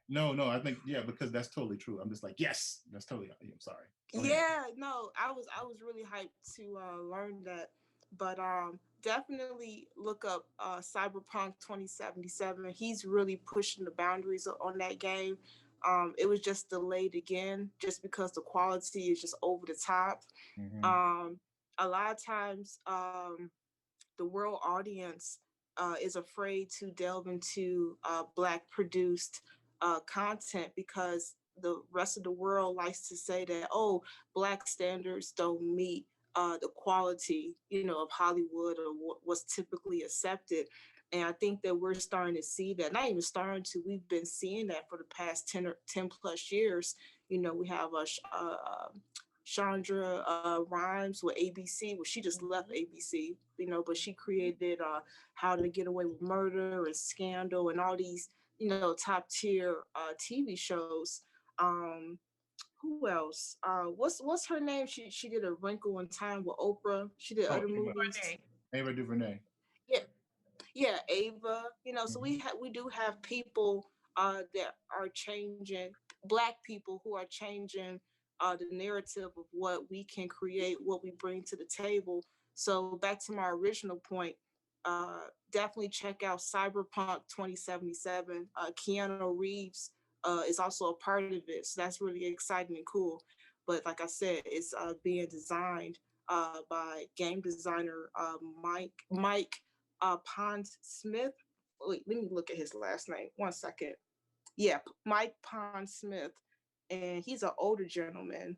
No, I think because that's totally true. I'm just like, yes, that's totally. I'm sorry. No, I was really hyped to learn that, but definitely look up Cyberpunk 2077. He's really pushing the boundaries on that game. It was just delayed again, just because the quality is just over the top. Mm-hmm. A lot of times, the world audience is afraid to delve into Black produced content because the rest of the world likes to say that, oh, Black standards don't meet the quality, of Hollywood or what's typically accepted. And I think that we're starting to see that, not even starting to, we've been seeing that for the past 10 plus years. We have Chandra Rhimes with ABC. Well, she just left ABC, but she created How to Get Away with Murder and Scandal and all these, top tier TV shows. Who else? What's her name? She did A Wrinkle in Time with Oprah. She did Oh, other movies. Ava DuVernay. Yeah, yeah, Ava. So Mhm. we do have people that are changing, Black people who are changing the narrative of what we can create, what we bring to the table. So back to my original point, definitely check out Cyberpunk 2077. Keanu Reeves is also a part of it, so that's really exciting and cool. But like I said, it's being designed by game designer Mike Pond Smith. Wait, let me look at his last name. 1 second. Yeah, Mike Pond Smith, and he's an older gentleman.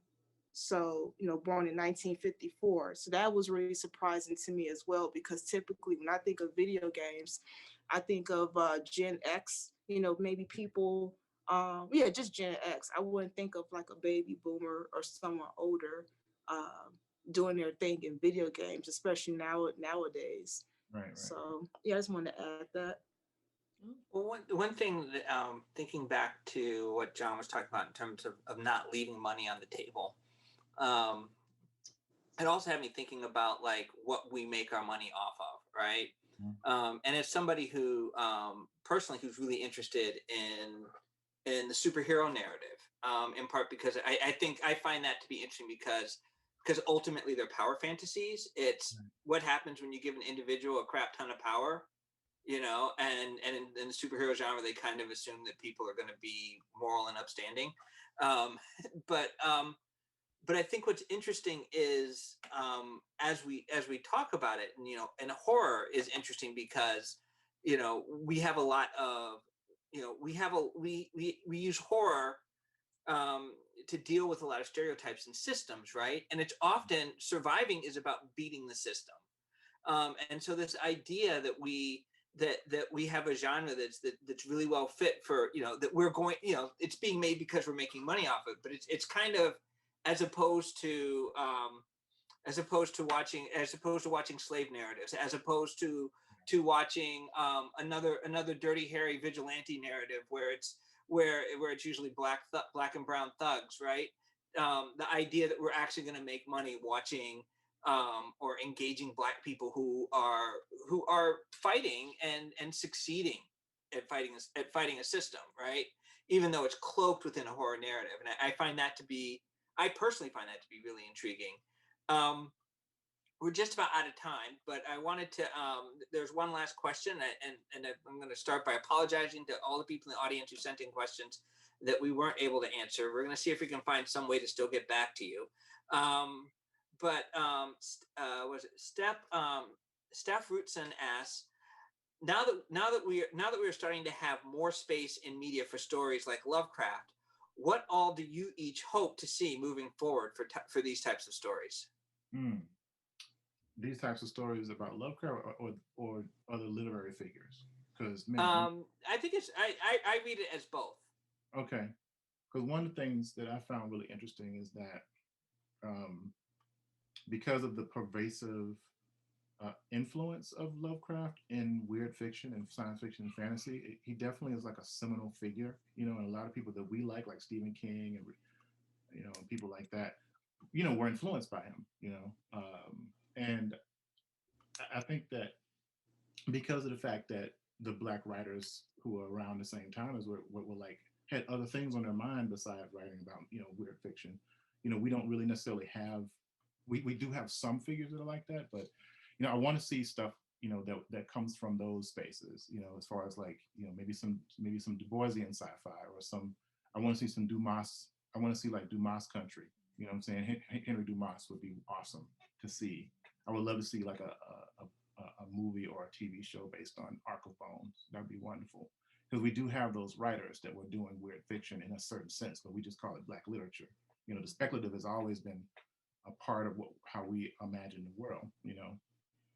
So, born in 1954. So that was really surprising to me as well, because typically when I think of video games, I think of Gen X, maybe people, just Gen X. I wouldn't think of like a baby boomer or someone older doing their thing in video games, especially nowadays. Right. So, yeah, I just wanted to add that. Well, one thing that thinking back to what John was talking about in terms of not leaving money on the table, it also had me thinking about like what we make our money off of, right? And as somebody who personally who's really interested in the superhero narrative, in part because I think I find that to be interesting because ultimately they're power fantasies. It's what happens when you give an individual a crap ton of power, and in the superhero genre, they kind of assume that people are going to be moral and upstanding. But I think what's interesting is as we talk about it, and horror is interesting because we have a lot of we use horror to deal with a lot of stereotypes and systems, right? And it's often surviving is about beating the system, and so this idea that we have a genre that's really well fit for that we're going it's being made because we're making money off it, but it's kind of as opposed to watching slave narratives, as opposed to watching another dirty hairy vigilante narrative where it's usually black and brown thugs, right? The idea that we're actually going to make money watching or engaging Black people who are fighting and succeeding at fighting a system, right? Even though it's cloaked within a horror narrative, and I personally find that to be really intriguing. We're just about out of time, but I wanted to. There's one last question, and I'm going to start by apologizing to all the people in the audience who sent in questions that we weren't able to answer. We're going to see if we can find some way to still get back to you. Was it Steph Rootson asks, now that we are starting to have more space in media for stories like Lovecraft, what all do you each hope to see moving forward for these types of stories? These types of stories about Lovecraft or other literary figures? Because I think I read it as both. Okay, because one of the things that I found really interesting is that because of the pervasive influence of Lovecraft in weird fiction and science fiction and fantasy, he definitely is like a seminal figure, and a lot of people that we like Stephen King and people like that, were influenced by him, and I think that because of the fact that the Black writers who were around the same time as were like had other things on their mind besides writing about weird fiction, we don't really necessarily have. We do have some figures that are like that, but I want to see stuff that comes from those spaces, as far as like maybe some Du Boisian sci-fi or some. I want to see some Dumas. I want to see like Dumas Country. You know what I'm saying? Henry Dumas would be awesome to see. I would love to see like a movie or a TV show based on Ark of Bones. That'd be wonderful. because we do have those writers that were doing weird fiction in a certain sense, but we just call it Black literature. You know, the speculative has always been a part of how we imagine the world, you know,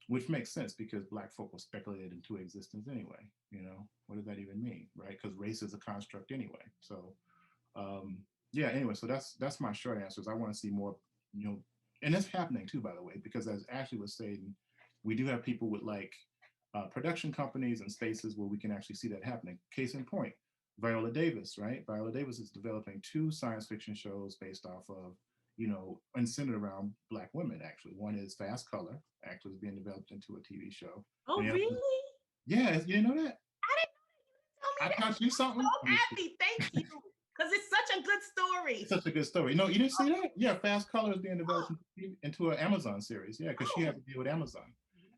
which makes sense because Black folk were speculated into existence anyway. You know, what does that even mean, right? Because race is a construct anyway. So, yeah. Anyway, so that's my short answers. I want to see more, you know, and it's happening too, by the way, because as Ashley was saying, we do have people with like production companies and spaces where we can actually see that happening. Case in point, Viola Davis, right? Viola Davis is developing 2 science fiction shows based off of, you know, and centered around Black women, actually. One is Fast Color, actually is being developed into a TV show. Oh, And the other really? one- yeah, you didn't know that? I didn't know that. I You tell me taught you that. I'm something? so happy. Thank you. Because it's such a good story. It's such a good story. No, you didn't see that? Yeah, Fast Color is being developed into an Amazon series. Yeah, because she has to deal with Amazon.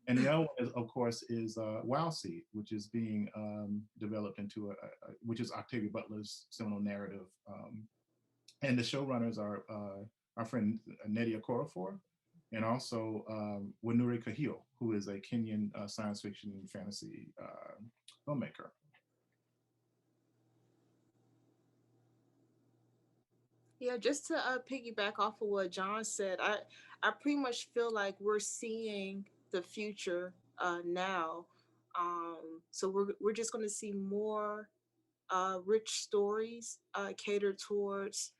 And the other one, is, of course, is Wild Seed, which is being developed into which is Octavia Butler's seminal narrative. And the showrunners are our friend Nedia Okorafor, and also Wanuri Kahio, who is a Kenyan science fiction and fantasy filmmaker. Yeah, just to piggyback off of what John said, I pretty much feel like we're seeing the future now. So we're just going to see more rich stories catered towards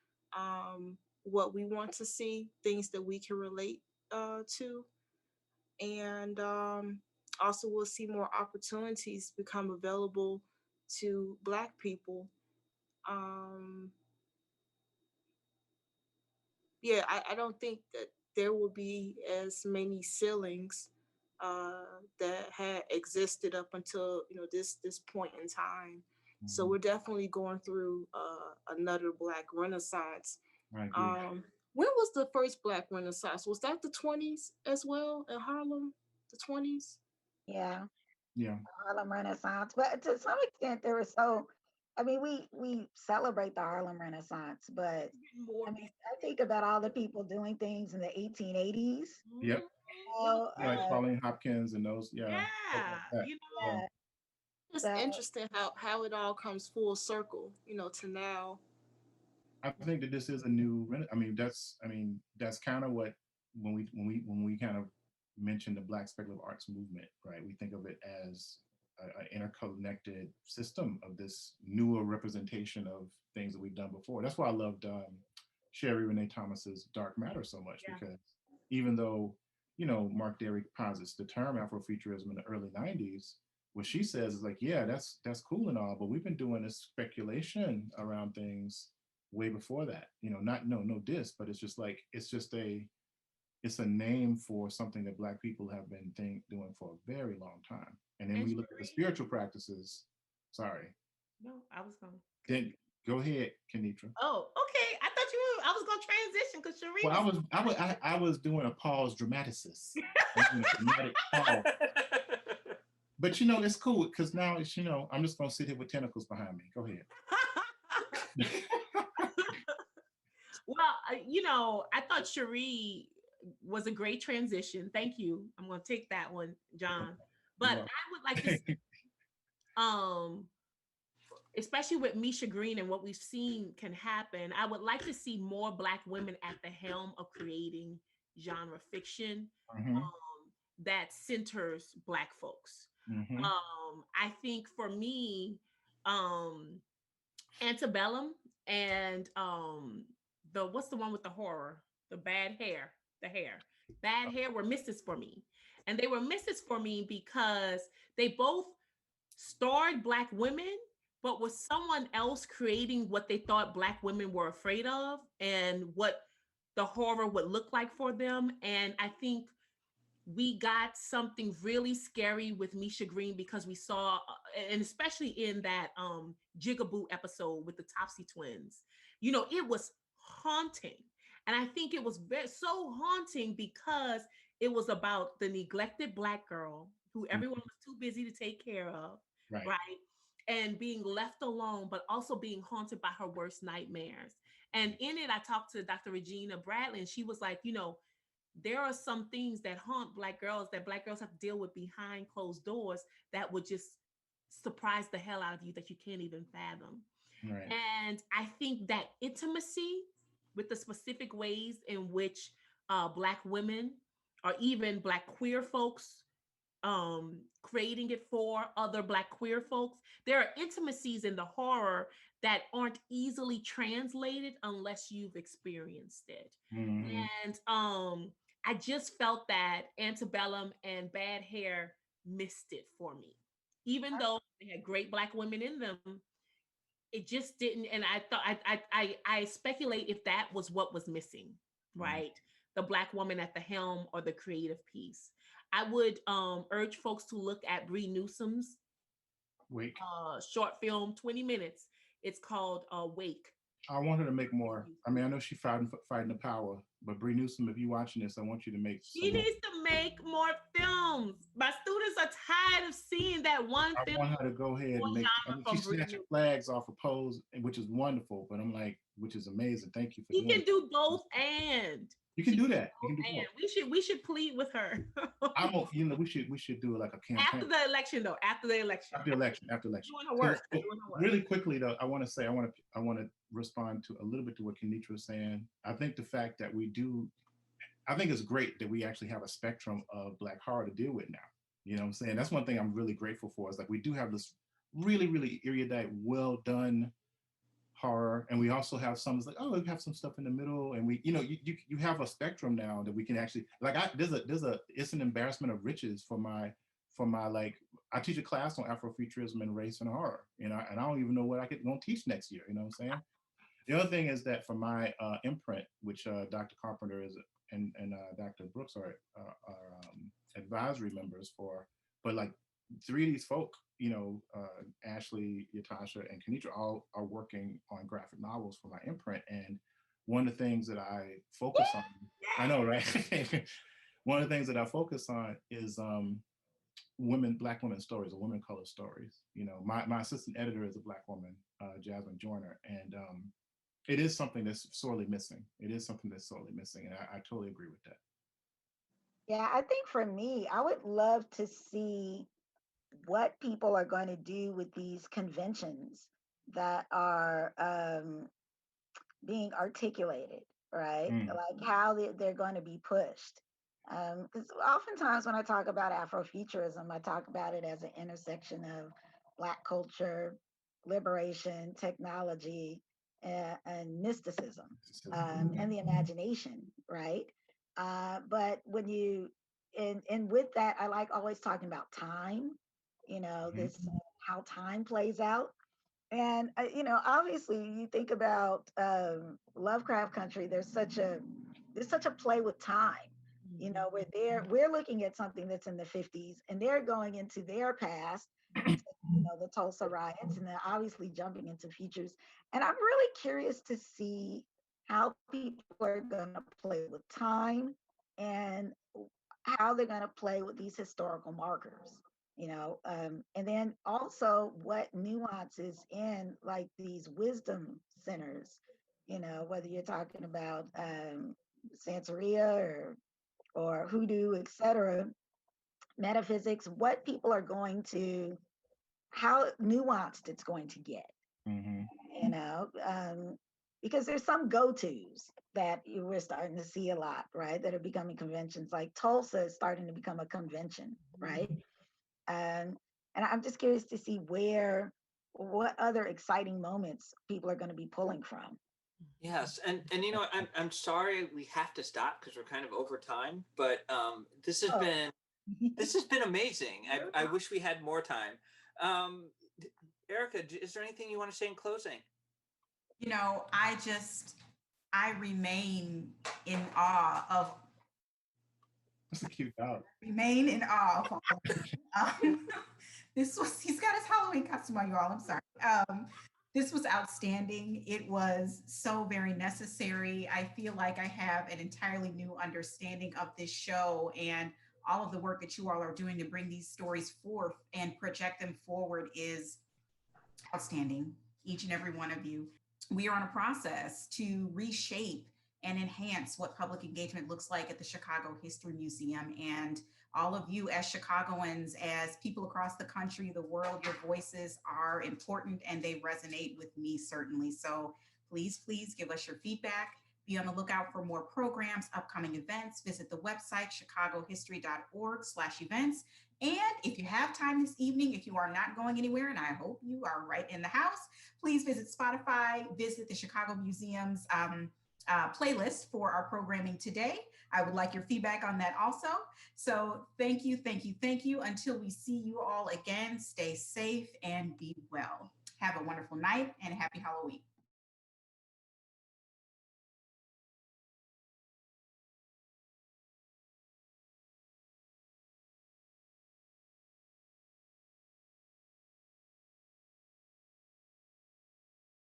what we want to see, things that we can relate to, and also we'll see more opportunities become available to Black people. Um, yeah, I don't think that there will be as many ceilings that had existed up until this point in time. So Mhm. we're definitely going through another Black Renaissance. I agree. When was the first Black Renaissance? Was that the 20s as well in Harlem? The 20s? Yeah, Yeah. Harlem Renaissance. But to some extent, there was I mean, we celebrate the Harlem Renaissance, but More I mean, I think about all the people doing things in the 1880s. Yep. So, Yeah, like Pauline Hopkins and those. Yeah. Stuff Yeah, like that. you know, Yeah. yeah, It's so interesting how it all comes full circle, to now. I think that this is a new. That's kind of what when we kind of mention the Black speculative arts movement, right? We think of it as an interconnected system of this newer representation of things that we've done before. That's why I loved Sherry Renee Thomas's Dark Matter so much, Yeah. because even though Mark Derrick posits the term Afrofuturism in the early '90s, what she says is like, yeah, that's cool and all, but we've been doing this speculation around things way before that. Not no diss, but it's a name for something that Black people have been doing for a very long time. And then And when you look at the Cherie? spiritual practices, sorry, No, I was going. then go ahead, Kinitra. Oh, okay. I thought I was gonna transition because Cherie Well, I was doing a pause dramaticus. I was doing a dramatic pause. But it's cool because now it's I'm just gonna sit here with tentacles behind me. Go ahead. Well, I thought Cherie was a great transition. Thank you. I'm gonna take that one, John. But You're I would like to see, especially with Misha Green and what we've seen can happen, I would like to see more Black women at the helm of creating genre fiction Mhm, that centers Black folks. mhm. I think for me, Antebellum and what's the one with the horror, the bad hair, bad hair were misses for me, and they were misses for me because they both starred Black women, but was someone else creating what they thought Black women were afraid of and what the horror would look like for them. And I think we got something really scary with Misha Green because we saw, and especially in that Jigaboo episode with the Topsy twins, it was haunting. And I think it was so haunting because it was about the neglected Black girl who everyone was too busy to take care of, Right. right? And being left alone, but also being haunted by her worst nightmares. And in it, I talked to Dr. Regina Bradley, and she was like, there are some things that haunt Black girls that Black girls have to deal with behind closed doors that would just surprise the hell out of you that you can't even fathom. Right. And I think that intimacy with the specific ways in which Black women or even Black queer folks creating it for other Black queer folks, there are intimacies in the horror that aren't easily translated unless you've experienced it. Mhm. And I just felt that Antebellum and Bad Hair missed it for me. Even though they had great Black women in them, it just didn't. And I thought I speculate if that was what was missing, right? The Black woman at the helm or the creative piece. I would urge folks to look at Bree Newsom's Wake. short film, 20 minutes. It's called Wake. I want her to make more. I mean, I know she's fighting the power, but Bree Newsom, if you're watching this, I want you to make. She needs to make more films. My students are tired of seeing that one I film. want her to go ahead and make. I mean, she's snatching flags off of Pose, which is wonderful. But I'm like, which is amazing. Thank you for. He can do both, and you can do that. You can do both. We should plead with her. You know, we should do like a campaign after the election, though. After the election. After election. Doing her work. So, really quickly though, I want to respond to a little bit to what Kinitra was saying. I think the fact that I think it's great that we actually have a spectrum of Black horror to deal with now. You know what I'm saying? That's one thing I'm really grateful for, is like we do have this really, really erudite, well done horror, and we also have some like, oh, we have some stuff in the middle, and we, you know, you have a spectrum now that we can actually like. It's an embarrassment of riches for my like, I teach a class on Afrofuturism and race and horror, you know, and I don't even know what I could gonna teach next year. You know what I'm saying? The other thing is that for my imprint, which Dr. Carpenter is and Dr. Brooks are advisory members for, but like 3 of these folk, you know, Ashley, Ytasha, and Kinitra all are working on graphic novels for my imprint. And one of the things that I focus on, I know, right? One of the things that I focus on is Black women stories, or women of color stories. You know, my assistant editor is a Black woman, Jasmine Joyner, and it is something that's sorely missing. It is something that's sorely missing, and I totally agree with that. Yeah, I think for me, I would love to see what people are going to do with these conventions that are being articulated, right? Like how they're going to be pushed. Because oftentimes when I talk about Afrofuturism, I talk about it as an intersection of Black culture, liberation, technology, and mysticism, and the imagination, right? But when you, and with that, I like always talking about time, you know, this how time plays out. And you know, obviously, you think about Lovecraft Country. There's such a play with time. You know, we're looking at something that's in the 50s, and they're going into their past, into, you know, the Tulsa riots, and then obviously jumping into futures. And I'm really curious to see how people are going to play with time, and how they're going to play with these historical markers. You know, and then also what nuances in like these wisdom centers, you know, whether you're talking about Santeria or hoodoo, etc., metaphysics, what people are going to, how nuanced it's going to get, you know, because there's some go-tos that we're starting to see a lot, right, that are becoming conventions. Like Tulsa is starting to become a convention, right? And I'm just curious to see what other exciting moments people are going to be pulling from. Yes, and you know, I'm sorry we have to stop because we're kind of over time, but this has been amazing. I wish we had more time. Erica, is there anything you want to say in closing? You know, I remain in awe of. That's a cute dog. Remain in awe of he's got his Halloween costume on, you all. I'm sorry. This was outstanding. It was so very necessary. I feel like I have an entirely new understanding of this show, and all of the work that you all are doing to bring these stories forth and project them forward is outstanding, each and every one of you. We are on a process to reshape and enhance what public engagement looks like at the Chicago History Museum. And all of you as Chicagoans, as people across the country, the world, your voices are important and they resonate with me certainly. So please give us your feedback. Be on the lookout for more programs, upcoming events. Visit the website, chicagohistory.org/events. And if you have time this evening, if you are not going anywhere, and I hope you are right in the house, please visit Spotify, visit the Chicago Museum's playlist for our programming today. I would like your feedback on that also. So thank you. Until we see you all again, stay safe and be well. Have a wonderful night and happy Halloween.